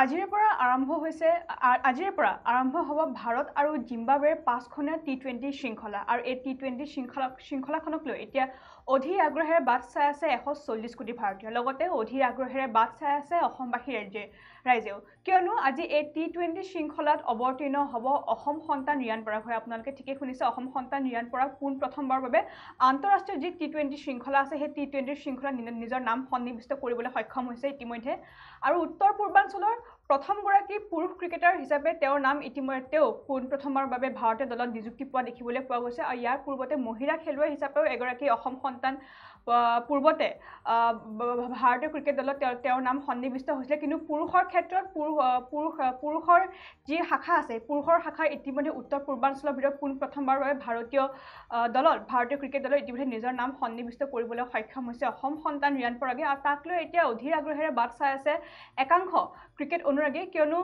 আজিৰ পৰা আৰম্ভ হ'ব ভাৰত আৰু জিম্বাবৱেৰ 5খনীয়া টি20 শৃংখলা আৰু এই টি20 শৃংখলাখনক লৈ এতিয়া অধীৰ আগ্ৰহেৰে বাট চাই আছে 140 কোটি ভাৰতীয় লগতে অধীৰ আগ্ৰহেৰে বাট চাই আছে অসমবাসী ৰাইজেও কিয়নো আজি এই টি20 শৃংখলাত অৱতীৰ্ণ হ'ব অসম সন্তান ৰিয়ান পৰাগ হয় আপোনালোকে ঠিকই শুনিছে অসম সন্তান ৰিয়ান পৰাগ পোন প্ৰথমবাৰৰ বাবে আন্তঃৰাষ্ট্ৰীয় যি টি20 শৃংখলা আছে সেই টি20 শৃংখলাত নিজৰ নাম সন্নিৱিষ্ট কৰিবলৈ সক্ষম হৈছে ইতিমধ্যে আৰু উত্তৰ পূৰ্বাঞ্চলৰ প্ৰথমগৰাকী পুৰুষ ক্ৰিকেটাৰ হিচাপে তেওঁৰ নাম ইতিমধ্যে পোন প্ৰথমবাৰৰ বাবে ভাৰতীয় দলত নিযুক্তি পোৱা দেখিবলৈ পোৱা গৈছে আৰু ইয়াৰ পূৰ্বতে মহিলা খেলুৱৈ হিচাপেও এগৰাকী অসম সন্তান পূৰ্বতে ভাৰতীয় ক্ৰিকেট দলত তেওঁৰ নাম সন্নিৱিষ্ট হৈছিলে কিন্তু পুৰুষৰ ক্ষেত্ৰত পুৰুষৰ যি শাখা আছে পুৰুষৰ শাখাৰ ইতিমধ্যে উত্তৰ পূৰ্বাঞ্চলৰ ভিতৰত পোন প্ৰথমবাৰৰ বাবে ভাৰতীয় ক্ৰিকেট দলত ইতিমধ্যে নিজৰ নাম সন্নিৱিষ্ট কৰিবলৈ সক্ষম হৈছে অসম সন্তান ৰিয়ান পৰাগে আৰু তাক লৈ এতিয়া অধীৰ আগ্ৰহেৰে বাট চাই আছে একাংশ ক্ৰিকেট অনুৰাগী কিয়নো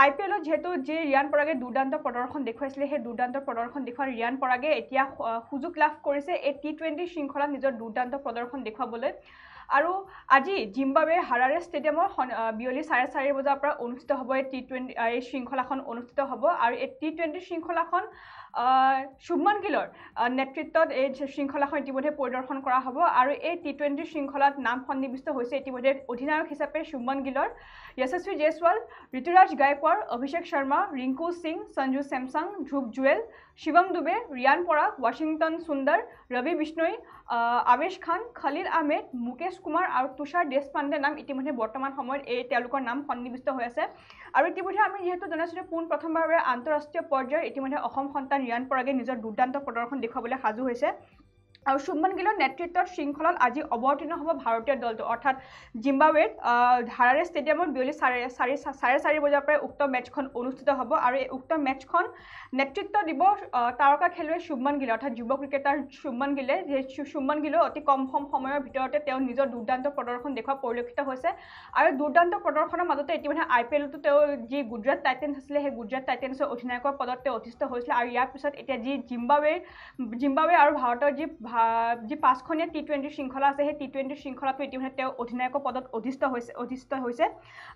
IPLত যেহেতু যি ৰিয়ান পৰাগে দুৰ্দান্ত প্ৰদৰ্শন দেখুৱাইছিলে সেই দুৰ্দান্ত প্ৰদৰ্শন দেখুওৱা ৰিয়ান পৰাগে এতিয়া সুযোগ লাভ কৰিছে এই টি20 শৃংখলাত নিজৰ দুৰ্দান্ত প্ৰদৰ্শন দেখুৱাবলৈ আৰু আজি জিম্বাবৱেৰ হাৰাৰে ষ্টেডিয়ামৰ বিয়লি 4:30 বজাৰ পৰা অনুষ্ঠিত হ'ব এই টি20 এই শৃংখলাখন অনুষ্ঠিত হ'ব আৰু এই টি20 শৃংখলাখন শুভমান গিলৰ নেতৃত্বত এই শৃংখলাখন ইতিমধ্যে পৰিদৰ্শন কৰা হ'ব আৰু এই টি20 শৃংখলাত নাম সন্নিৱিষ্ট হৈছে ইতিমধ্যে অধিনায়ক হিচাপে শুভমান গিলৰ যশস্বী জয়সৱাল ঋতুৰাজ গায়কোৱাড অভিষেক Sharma Rinku Singh Sanju Samsung Dhruv Joel Shivam Dubey Riyan Parag Washington সুন্দৰ ৰবি বিষ্ণৈ আৱেশ খান খলিল আহমেদ মুকেশ কুমাৰ আৰু তুষাৰ দেশপাণ্ডে নাম ইতিমধ্যে বৰ্তমান সময়ত এই তেওঁলোকৰ নাম সন্নিৱিষ্ট হৈ আছে আৰু ইতিমধ্যে আমি যেহেতু জনাইছোঁ যে পোন প্ৰথমবাৰৰ আন্তঃৰাষ্ট্ৰীয় পৰ্যায়ত ইতিমধ্যে অসম সন্তান ৰিয়ান পৰাগে নিজৰ দুৰ্দান্ত প্ৰদৰ্শন দেখুৱাবলৈ সাজু হৈছে আৰু শুভমান গিলৰ নেতৃত্বত শৃংখলাত আজি অৱতীৰ্ণ হ'ব ভাৰতীয় দলটো অৰ্থাৎ জিম্বাবৱেত হাৰাৰে ষ্টেডিয়ামত বিয়লি 4:30 বজাৰ পৰা উক্ত মেটছখন অনুষ্ঠিত হ'ব আৰু এই উক্ত মেটছখন নেতৃত্ব দিব তাৰকা খেলুৱৈ শুভমান গিল অৰ্থাৎ যুৱ ক্ৰিকেটাৰ শুভমান গিলে অতি কম সময়ৰ ভিতৰতে তেওঁ নিজৰ দুৰ্দান্ত প্ৰদৰ্শন দেখুওৱা পৰিলক্ষিত হৈছে আৰু দুৰ্দান্ত প্ৰদৰ্শনৰ মাজতে ইতিমধ্যে IPLতো তেওঁ যি গুজৰাট টাইটেন্স আছিলে সেই গুজৰাট টাইটেন্সৰ অধিনায়কৰ পদত তেওঁ অধিষ্ঠ হৈছিলে আৰু ইয়াৰ পিছত এতিয়া যি জিম্বাবৱে আৰু ভাৰতৰ যি 5খনীয়া টি20 শৃংখলা আছে সেই টি20 শৃংখলাটো ইতিমধ্যে তেওঁ অধিনায়কৰ পদত অধিষ্ঠ হৈছে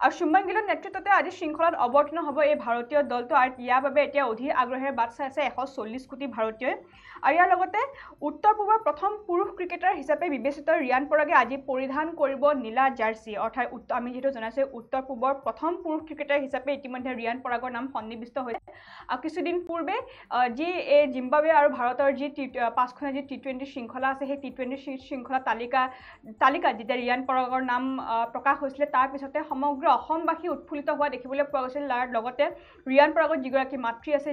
আৰু শুভমান গিলৰ নেতৃত্বতে আজি শৃংখলাত অৱতীৰ্ণ হ'ব এই ভাৰতীয় দলটো আৰু ইয়াৰ বাবে এতিয়া অধীৰ আগ্ৰহেৰে বাট চাই আছে 140 কোটি ভাৰতীয়ই আৰু ইয়াৰ লগতে উত্তৰ পূবৰ প্ৰথম পুৰুষ ক্ৰিকেটাৰ হিচাপে বিবেচিত ৰিয়ান পৰাগে আজি পৰিধান কৰিব নীলা জাৰ্চি অৰ্থাৎ আমি যেহেতু জনাইছোঁ উত্তৰ পূবৰ প্ৰথম পুৰুষ ক্ৰিকেটাৰ হিচাপে ইতিমধ্যে ৰিয়ান পৰাগৰ নাম সন্নিৱিষ্ট হৈছে আৰু কিছুদিন পূৰ্বে যি এই জিম্বাবৱে আৰু ভাৰতৰ যি 5খনীয়া যি টি20 শৃংখলা আছে সেই টি20 শৃংখলা তালিকাত যেতিয়া ৰিয়ান পৰাগৰ নাম প্ৰকাশ হৈছিলে তাৰ পিছতে সমগ্ৰ অসমবাসী উৎফুল্লিত হোৱা দেখিবলৈ পোৱা গৈছিল তাৰ লগতে ৰিয়ান পৰাগৰ যিগৰাকী মাতৃ আছে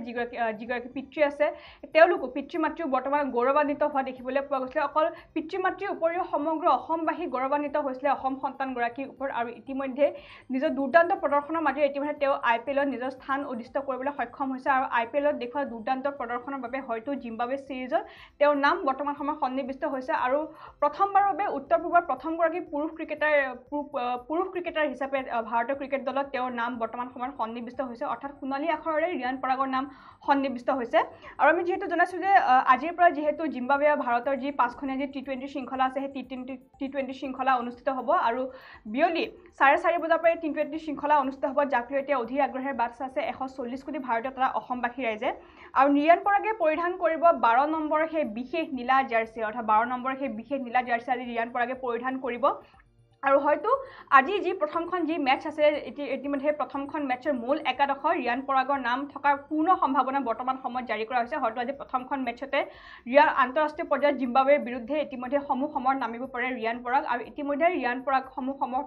যিগৰাকী পিতৃ আছে তেওঁলোকো পিতৃ মাতৃও বৰ্তমান গৌৰৱান্বিত হোৱা দেখিবলৈ পোৱা গৈছিলে অকল পিতৃ মাতৃৰ উপৰিও সমগ্ৰ অসমবাসী গৌৰৱান্বিত হৈছিলে অসম সন্তানগৰাকীৰ ওপৰত আৰু ইতিমধ্যে নিজৰ দুৰ্দান্ত প্ৰদৰ্শনৰ মাজেৰে ইতিমধ্যে তেওঁ IPLত নিজৰ স্থান অধিষ্ঠ কৰিবলৈ সক্ষম হৈছে আৰু IPLত দেখুওৱা দুৰ্দান্ত প্ৰদৰ্শনৰ বাবে হয়তো জিম্বাবৱে সিৰিজত তেওঁৰ নাম বৰ্তমান সময়ত সন্নিৱিষ্ট হৈছে আৰু প্ৰথমবাৰৰ বাবে উত্তৰ পূবৰ প্ৰথমগৰাকী পুৰুষ ক্ৰিকেটাৰ হিচাপে ভাৰতীয় ক্ৰিকেট দলত তেওঁৰ নাম বৰ্তমান সময়ত সন্নিৱিষ্ট হৈছে অৰ্থাৎ সোণালী আখৰেৰে ৰিয়ান পৰাগৰ নাম সন্নিৱিষ্ট হৈছে আৰু আমি যেহেতু জনাইছোঁ যে আজিৰ পৰা যেহেতু জিম্বাবৱে আৰু ভাৰতৰ যি 5খনীয়া যি টি20 শৃংখলা আছে সেই টি20 শৃংখলা অনুষ্ঠিত হ'ব আৰু বিয়লি 4:30 বজাৰ পৰা টি20 শৃংখলা অনুষ্ঠিত হ'ব যাক লৈ এতিয়া অধীৰ আগ্ৰহেৰে বাট চাই আছে 140 কোটি ভাৰতীয় তথা অসমবাসী ৰাইজে আৰু ৰিয়ান পৰাগে পৰিধান কৰিব 12 নম্বৰৰ সেই বিশেষ নীলা জাৰ্চি অৰ্থাৎ 12 নম্বৰৰ সেই বিশেষ নীলা জাৰ্চি আজি ৰিয়ান পৰাগে পৰিধান কৰিব আৰু হয়তো আজি যি প্ৰথমখন যি মেটচ আছে ইতিমধ্যে প্ৰথমখন মেটচৰ মূল একাদশৰ ৰিয়ান পৰাগৰ নাম থকাৰ পূৰ্ণ সম্ভাৱনা বৰ্তমান সময়ত জাৰি কৰা হৈছে হয়তো আজি প্ৰথমখন মেটচতে আন্তঃৰাষ্ট্ৰীয় পৰ্যায়ত জিম্বাবৱেৰ বিৰুদ্ধে ইতিমধ্যে সমূহ সময়ত নামিব পাৰে ৰিয়ান পৰাগ আৰু ইতিমধ্যে ৰিয়ান পৰাগ সমূহ সময়ত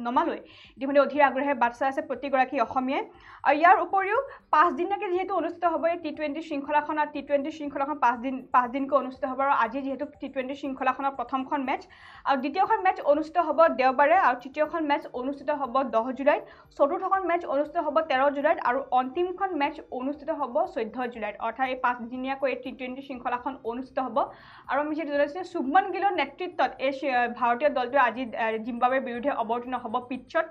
নমালৈ ইতিমধ্যে অধীৰ আগ্ৰহেৰে বাট চাই আছে প্ৰতিগৰাকী অসমীয়াই আৰু ইয়াৰ উপৰিও 5 দিনলৈকে যিহেতু অনুষ্ঠিত হ'ব এই টি20 শৃংখলাখন আৰু টি20 শৃংখলাখন 5 দিনকৈ অনুষ্ঠিত হ'ব আৰু আজি যিহেতু টি20 শৃংখলাখনৰ প্ৰথমখন মেটচ আৰু দ্বিতীয়খন মেটচ অনুষ্ঠিত হ'ব দেওবাৰে আৰু তৃতীয়খন মেটচ অনুষ্ঠিত হ'ব 10 জুলাইত চতুৰ্থখন মেটচ অনুষ্ঠিত হ'ব 13 জুলাইত আৰু অন্তিমখন মেটচ অনুষ্ঠিত হ'ব 14 জুলাইত অৰ্থাৎ এই 5 দিনীয়াকৈ এই টি20 শৃংখলাখন অনুষ্ঠিত হ'ব আৰু আমি যেহেতু জনাইছোঁ শুভমান গিলৰ নেতৃত্বত এই ভাৰতীয় দলটোৱে আজি জিম্বাবৱেৰ বিৰুদ্ধে অৱতীৰ্ণ হ'ব পিটছত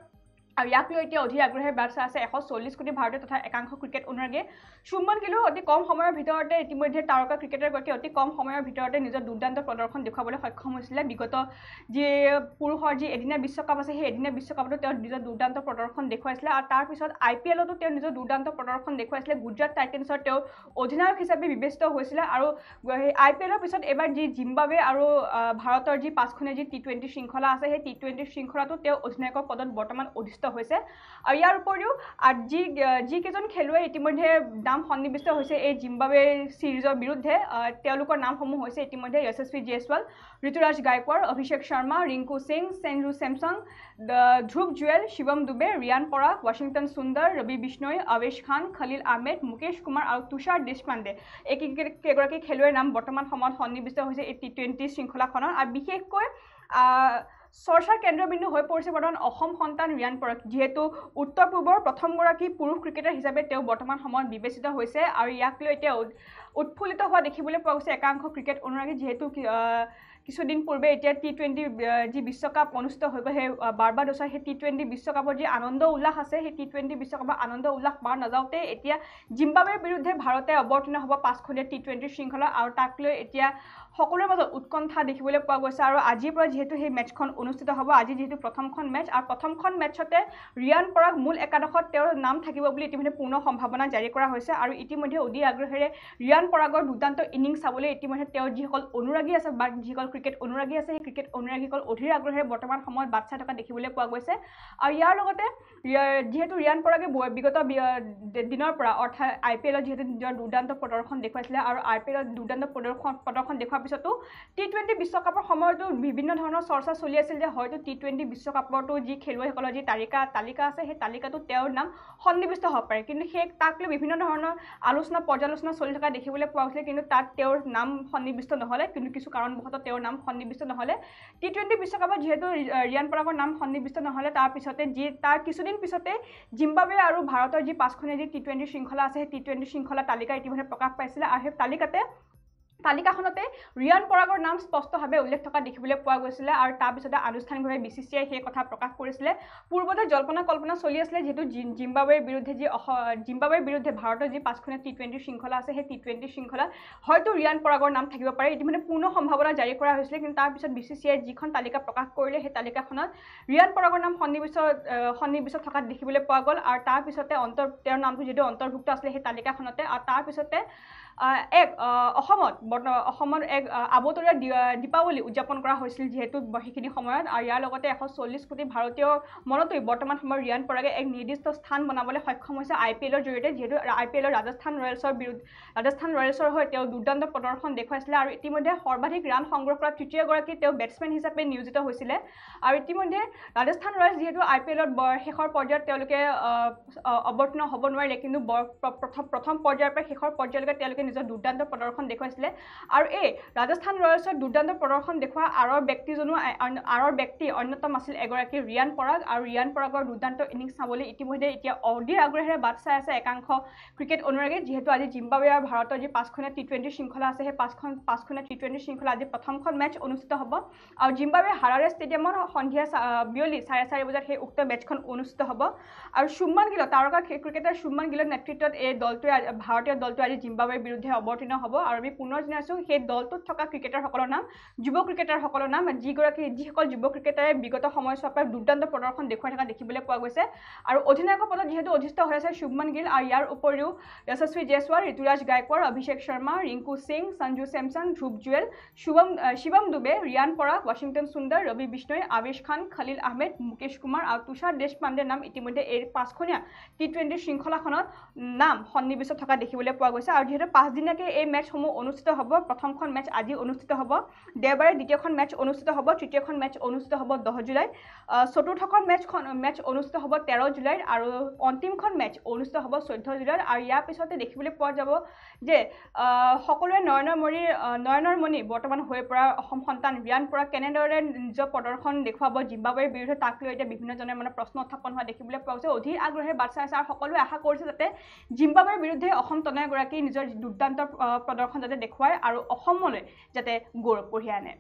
আৰু ইয়াক লৈ এতিয়া অধীৰ আগ্ৰহেৰে বাট চাই আছে 140 কোটি ভাৰতীয় তথা একাংশ ক্ৰিকেট অনুৰাগীয়ে শুভমন গিলো অতি কম সময়ৰ ভিতৰতে ইতিমধ্যে তাৰকা ক্ৰিকেটাৰ গৰাকী অতি কম সময়ৰ ভিতৰতে নিজৰ দুৰ্দান্ত প্ৰদৰ্শন দেখুৱাবলৈ সক্ষম হৈছিলে বিগত যি পুৰুষৰ যি এদিনীয়া বিশ্বকাপ আছে সেই এদিনীয়া বিশ্বকাপতো তেওঁ নিজৰ দুৰ্দান্ত প্ৰদৰ্শন দেখুৱাইছিলে আৰু তাৰ পিছত IPLতো তেওঁ নিজৰ দুৰ্দান্ত প্ৰদৰ্শন দেখুৱাইছিলে গুজৰাট টাইটেন্সৰ তেওঁ অধিনায়ক হিচাপে বিবেচিত হৈছিলে আৰু IPLৰ পিছত এবাৰ যি জিম্বাবৱে আৰু ভাৰতৰ যি পাঁচখনীয়া যি T20 শৃংখলা আছে সেই T20 শৃংখলাতো তেওঁ অধিনায়কৰ পদত বৰ্তমান অধিষ্ঠিত হৈছে আৰু ইয়াৰ উপৰিও যি কেইজন খেলুৱৈ ইতিমধ্যে নাম সন্নিৱিষ্ট হৈছে এই জিম্বাবৱে সিৰিজৰ বিৰুদ্ধে তেওঁলোকৰ নামসমূহ হৈছে ইতিমধ্যে যশস্বী জয়সৱাল ঋতুৰাজ গায়কোৱাড় অভিষেক শৰ্মা ৰিংকু সিং সঞ্জু স্যামছন ধ্ৰুৱ জুৱেল শিৱম দুবে ৰিয়ান পৰাগ ৱাশ্বিংটন সুন্দৰ ৰবি বিষ্ণৈ আৱেশ খান খলিল আহমেদ মুকেশ কুমাৰ আৰু তুষাৰ দেশপাণ্ডে এই কেইগৰাকী খেলুৱৈৰ নাম বৰ্তমান সময়ত সন্নিৱিষ্ট হৈছে এই T20 শৃংখলাখনৰ আৰু বিশেষকৈ চৰ্চাৰ কেন্দ্ৰবিন্দু হৈ পৰিছে বৰ্তমান অসম সন্তান ৰিয়ান পৰাগ যিহেতু উত্তৰ পূৰ্বৰ প্ৰথমগৰাকী পুৰুষ ক্ৰিকেটাৰ হিচাপে তেওঁ বৰ্তমান সময়ত বিবেচিত হৈছে আৰু ইয়াক লৈ এতিয়া উৎফুল্লিত হোৱা দেখিবলৈ পোৱা গৈছে একাংশ ক্ৰিকেট অনুৰাগী যিহেতু কিছুদিন পূৰ্বে এতিয়া T20 যি বিশ্বকাপ অনুষ্ঠিত হৈ গ'ল সেই বাৰ্বাডোছৰ সেই T20 বিশ্বকাপৰ যি আনন্দ উল্লাস আছে সেই T20 বিশ্বকাপৰ আনন্দ উল্লাস পাৰ নাযাওঁতে এতিয়া জিম্বাবৱেৰ বিৰুদ্ধে ভাৰতে অৱতীৰ্ণ হ'ব পাঁচখনীয়া T20 শৃংখলা আৰু তাক লৈ এতিয়া সকলোৰে মাজত উৎকণ্ঠা দেখিবলৈ পোৱা গৈছে আৰু আজিৰ পৰা যিহেতু সেই মেটছখন অনুষ্ঠিত হ'ব আজি যিহেতু প্ৰথমখন মেটছ আৰু প্ৰথমখন মেটছতে ৰিয়ান পৰাগ মূল একাদশত তেওঁৰ নাম থাকিব বুলি ইতিমধ্যে পূৰ্ণ সম্ভাৱনা জাৰি কৰা হৈছে আৰু ইতিমধ্যে অধীৰ আগ্ৰহেৰে ৰিয়ান পৰাগৰ দুৰ্দান্ত ইনিংছ চাবলৈ ইতিমধ্যে তেওঁৰ যিসকল অনুৰাগী আছে বা যিসকল ক্ৰিকেট অনুৰাগী আছে সেই ক্ৰিকেট অনুৰাগীসকল অধীৰ আগ্ৰহেৰে বৰ্তমান সময়ত বাট চাই থকা দেখিবলৈ পোৱা গৈছে আৰু ইয়াৰ লগতে যিহেতু ৰিয়ান পৰাগে বিগত দিনৰ পৰা অৰ্থাৎ IPLত যিহেতু নিজৰ দুৰ্দান্ত প্ৰদৰ্শন দেখুৱাইছিলে আৰু IPLত দুৰ্দান্ত প্ৰদৰ্শন দেখুৱাৰ পিছতো T20 বিশ্বকাপৰ সময়তো বিভিন্ন ধৰণৰ চৰ্চা চলি আছিল যে হয়তো T20 বিশ্বকাপৰতো যি খেলুৱৈসকলৰ যি তালিকা আছে সেই তালিকাটো তেওঁৰ নাম সন্নিৱিষ্ট হ'ব পাৰে কিন্তু সেই তাক লৈ বিভিন্ন ধৰণৰ আলোচনা পৰ্যালোচনা চলি থকা দেখিবলৈ পোৱা গৈছিল কিন্তু তাত তেওঁৰ নাম সন্নিৱিষ্ট নহ'লে কিন্তু কিছু কাৰণবশতঃ তেওঁৰ নাম সন্নিৱিষ্ট নহ'লে T20 বিশ্বকাপত যিহেতু ৰিয়ান পৰাগৰ নাম সন্নিৱিষ্ট নহ'লে তাৰ পিছতে তাৰ কিছুদিন পিছতে জিম্বাবৱে আৰু ভাৰতৰ যি পাঁচখনীয়া যি T20 শৃংখলা আছে সেই T20 শৃংখলা তালিকা ইতিমধ্যে প্ৰকাশ পাইছিলে আৰু সেই তালিকাখনতে ৰিয়ান পৰাগৰ নাম স্পষ্টভাৱে উল্লেখ থকা দেখিবলৈ পোৱা গৈছিলে আৰু তাৰ পিছতে আনুষ্ঠানিকভাৱে BCCI সেই কথা প্ৰকাশ কৰিছিলে পূৰ্বতে জল্পনা কল্পনা চলি আছিল যেহেতু জিম্বাবৱেৰ বিৰুদ্ধে ভাৰতৰ যি পাঁচখনীয়া T20 শৃংখলা আছে সেই T20 শৃংখলা হয়তো ৰিয়ান পৰাগৰ নাম থাকিব পাৰে ইতিমধ্যে পূৰ্ণ সম্ভাৱনা জাৰি কৰা হৈছিল কিন্তু তাৰ পিছত BCCI যিখন তালিকা প্ৰকাশ কৰিলে সেই তালিকাখনত ৰিয়ান পৰাগৰ নাম সন্নিৱিষ্ট থকা দেখিবলৈ পোৱা গ'ল আৰু তাৰ পিছতে তেওঁৰ নামটো যেটো অন্তৰ্ভুক্ত আছিল সেই তালিকাখনতে আৰু তাৰ পিছতে অসমত এক আবতৰীয়া দীপাৱলী উদযাপন কৰা হৈছিল যেহেতু সেইখিনি সময়ত আৰু ইয়াৰ লগতে 140 কোটি ভাৰতীয় মনতো বৰ্তমান সময়ত ৰিয়ান পৰাগে এক নিৰ্দিষ্ট স্থান বনাবলৈ সক্ষম হৈছে IPLৰ জৰিয়তে যেহেতু IPLৰ ৰাজস্থান ৰয়েলছৰ হৈ তেওঁ দুৰ্দান্ত প্ৰদৰ্শন দেখুৱাইছিলে আৰু ইতিমধ্যে সৰ্বাধিক ৰান সংগ্ৰহ কৰা তৃতীয়গৰাকী তেওঁ বেটছমেন হিচাপে নিয়োজিত হৈছিলে আৰু ইতিমধ্যে ৰাজস্থান ৰয়েলছ যিহেতু IPLৰ শেষৰ পৰ্যায়ত তেওঁলোকে অৱতীৰ্ণ হ'ব নোৱাৰিলে কিন্তু প্ৰথম পৰ্যায়ৰ পৰা শেষৰ পৰ্যায়লৈকে তেওঁলোকে নিজৰ দুৰ্দান্ত প্ৰদৰ্শন দেখুৱাইছিলে আৰু এই ৰাজস্থান ৰয়েলছৰ দুৰ্দান্ত প্ৰদৰ্শন দেখুওৱা আৰৰ ব্যক্তি অন্যতম আছিল এগৰাকী ৰিয়ান পৰাগ আৰু ৰিয়ান পৰাগৰ দুৰ্দান্ত ইনিংছ চাবলৈ ইতিমধ্যে এতিয়া অধীৰ আগ্ৰহেৰে বাট চাই আছে একাংশ ক্ৰিকেট অনুৰাগী যিহেতু আজি জিম্বাবৱে আৰু ভাৰতৰ যি পাঁচখনীয়া T20 শৃংখলা আছে সেই পাঁচখনীয়া T20 শৃংখলা আজি প্ৰথমখন মেটছ অনুষ্ঠিত হ'ব আৰু জিম্বাবৱে হাৰাৰে ষ্টেডিয়ামত সন্ধিয়া বিয়লি 4:30 বজাত সেই উক্ত মেটছখন অনুষ্ঠিত হ'ব আৰু শুভমন গিল তাৰকা ক্ৰিকেটাৰ শুভমন গিলৰ নেতৃত্বত এই ভাৰতীয় দলটোৱে আজি জিম্বাবৱেৰ বিৰুদ্ধে অৱতীৰ্ণ হ'ব আৰু আমি পুনৰ জনাইছোঁ সেই দলটোত থকা ক্ৰিকেটাৰসকলৰ নাম যুৱ ক্ৰিকেটাৰসকলৰ নাম যিসকল যুৱ ক্ৰিকেটাৰে বিগত সময়ছোৱাৰ পৰা দুৰ্দান্ত প্ৰদৰ্শন দেখুৱাই থকা দেখিবলৈ পোৱা গৈছে আৰু অধিনায়কৰ পদত যিহেতু অধিষ্ঠিত হৈ আছে শুভমন গিল আৰু ইয়াৰ উপৰিও যশস্বী জয়সৱাল ঋতুৰাজ গায়কোৱাড় অভিষেক শৰ্মা ৰিংকু সিং সঞ্জু স্যামছন ধ্ৰুৱ জুৱেল শিৱম দুবে ৰিয়ান পৰাগ ৱাশ্বিংটন সুন্দৰ ৰবি বিষ্ণৈ আৱেশ খান খলিল আহমেদ মুকেশ কুমাৰ আৰু তুষাৰ দেশপাণ্ডেৰ নাম ইতিমধ্যে এই পাঁচখনীয়া T20 শৃংখলাখনত নাম সন্নিৱিষ্ট থকা দেখিবলৈ পোৱা গৈছে আৰু যিহেতু 5 দিনীয়াকৈ এই মেটছসমূহ অনুষ্ঠিত হ'ব প্ৰথমখন মেটছ আজি অনুষ্ঠিত হ'ব দেওবাৰে দ্বিতীয়খন মেটছ অনুষ্ঠিত হ'ব তৃতীয়খন মেটছ অনুষ্ঠিত হ'ব 10 জুলাইত চতুৰ্থখন মেটছ অনুষ্ঠিত হ'ব 13 জুলাইত আৰু অন্তিমখন মেটছ অনুষ্ঠিত হ'ব 14 জুলাইত আৰু ইয়াৰ পিছতে দেখিবলৈ পোৱা যাব যে সকলোৱে নয়নৰ মণি বৰ্তমান হৈ পৰা অসম সন্তান ৰিয়ান পৰাগ কেনেদৰে নিজৰ প্ৰদৰ্শন দেখুৱাব জিম্বাবৱেৰ বিৰুদ্ধে তাক লৈ এতিয়া বিভিন্নজনে প্ৰশ্ন উত্থাপন হোৱা দেখিবলৈ পোৱা গৈছে অধীৰ আগ্ৰহেৰে বাট চাই আছে আৰু সকলোৱে আশা কৰিছে যাতে জিম্বাবৱেৰ বিৰুদ্ধে অসম তনয়াগৰাকী নিজৰ দুৰ্দান্ত প্ৰদৰ্শন যাতে দেখুৱায় আৰু অসমলৈ যাতে গৌৰৱ কঢ়িয়াই আনে